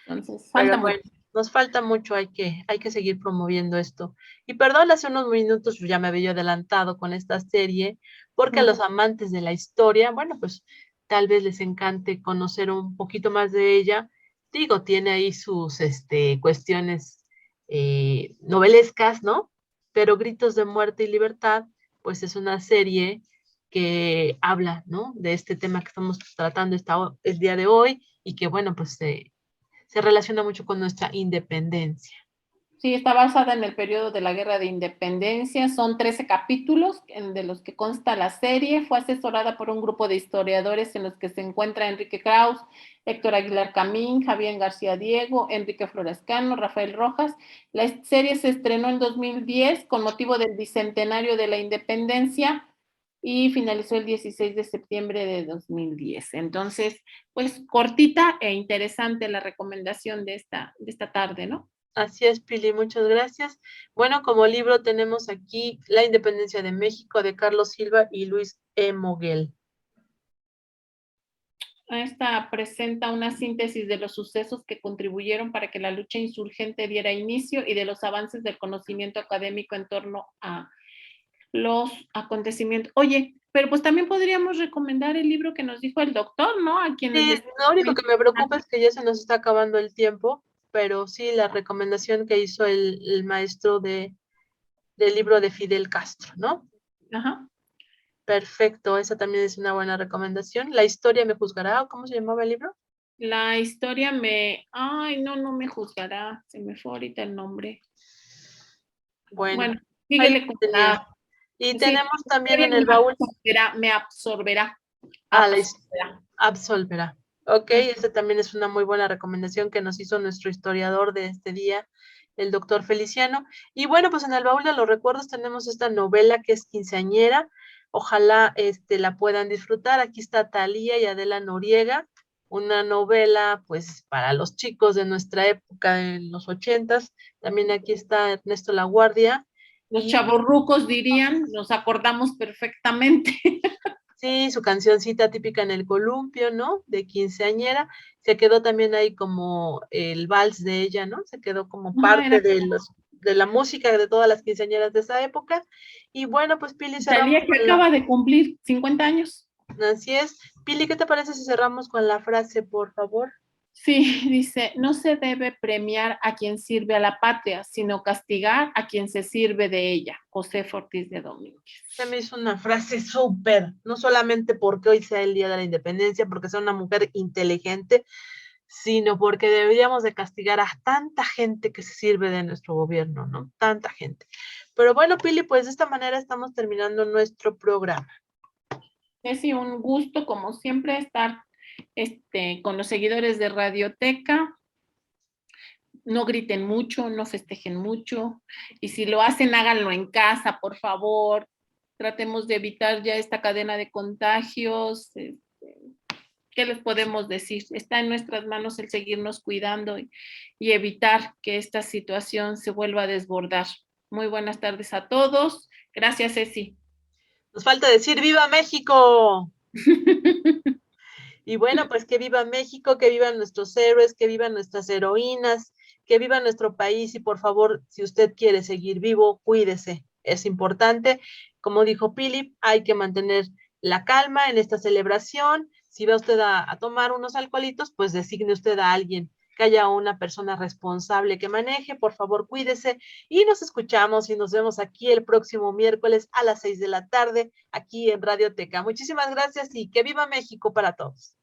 Entonces, falta Pero mucho. bueno, nos falta mucho, hay que seguir promoviendo esto. Y perdón, hace unos minutos ya me había adelantado con esta serie, porque a los amantes de la historia, bueno, pues tal vez les encante conocer un poquito más de ella. Digo, tiene ahí sus cuestiones novelescas, ¿no? Pero Gritos de Muerte y Libertad, pues es una serie que habla, ¿no? De este tema que estamos tratando el día de hoy y que, bueno, pues se relaciona mucho con nuestra independencia. Sí, está basada en el periodo de la Guerra de Independencia. Son 13 capítulos de los que consta la serie. Fue asesorada por un grupo de historiadores en los que se encuentra Enrique Kraus, Héctor Aguilar Camín, Javier García Diego, Enrique Florescano, Rafael Rojas. La serie se estrenó en 2010 con motivo del bicentenario de la independencia y finalizó el 16 de septiembre de 2010. Entonces, pues cortita e interesante la recomendación de esta tarde, ¿no? Así es, Pili, muchas gracias. Bueno, como libro tenemos aquí La Independencia de México de Carlos Silva y Luis E. Moguel. Esta presenta una síntesis de los sucesos que contribuyeron para que la lucha insurgente diera inicio y de los avances del conocimiento académico en torno a los acontecimientos. Oye, pero pues también podríamos recomendar el libro que nos dijo el doctor, ¿no? A quienes Sí, les... lo único que me preocupa es que ya se nos está acabando el tiempo, pero sí la recomendación que hizo el maestro del libro de Fidel Castro, ¿no? Ajá. Perfecto, esa también es una buena recomendación. La historia me juzgará, ¿o cómo se llamaba el libro? La historia ay, no me juzgará, se me fue ahorita el nombre. Bueno, Bueno, ahí síguele lo con tenía. Y sí, tenemos la también historia en el baúl me absorberá, la absorberá. Absolverá. Ok, Ujú. esta también es una muy buena recomendación que nos hizo nuestro historiador de este día, el doctor Feliciano. Y bueno, pues en el baúl de los recuerdos tenemos esta novela que es Quinceañera. Ojalá la puedan disfrutar. Aquí está Thalía y Adela Noriega, una novela pues para los chicos de nuestra época en los 80s. También aquí está Ernesto Laguardia. Los Y chavorrucos dirían, nos acordamos perfectamente. sí, su cancioncita típica en el columpio, ¿no? De quinceañera. Se quedó también ahí como el vals de ella, ¿no? Se quedó como Ajá, parte era de la música de todas las quinceañeras de esa época. Y bueno, pues Pili, cerramos Talía que con acaba de cumplir 50 años. así es. Pili, ¿qué te parece si cerramos con la frase, por favor? Sí, dice, no se debe premiar a quien sirve a la patria, sino castigar a quien se sirve de ella. José Ortiz de Domínguez. Se me hizo una frase súper, no solamente porque hoy sea el Día de la Independencia, porque sea una mujer inteligente, sino porque deberíamos de castigar a tanta gente que se sirve de nuestro gobierno, ¿no? Tanta gente. Pero bueno, Pili, pues de esta manera estamos terminando nuestro programa. Es un gusto, como siempre, estar con los seguidores de Radioteca. No griten mucho, no festejen mucho, y si lo hacen, háganlo en casa, por favor. Tratemos de evitar ya esta cadena de contagios. ¿Qué les podemos decir? Está en nuestras manos el seguirnos cuidando y evitar que esta situación se vuelva a desbordar. Muy buenas tardes a todos. Gracias, Ceci. Nos falta decir ¡Viva México! Y bueno, pues que viva México, que vivan nuestros héroes, que vivan nuestras heroínas, que viva nuestro país y por favor, si usted quiere seguir vivo, cuídese. Es importante. Como dijo Pili, hay que mantener la calma en esta celebración. Si va usted a tomar unos alcoholitos, pues designe usted a alguien, que haya una persona responsable que maneje. Por favor, cuídese y nos escuchamos y nos vemos aquí el próximo miércoles a las 6 de la tarde, aquí en Radioteca. Muchísimas gracias y que viva México para todos.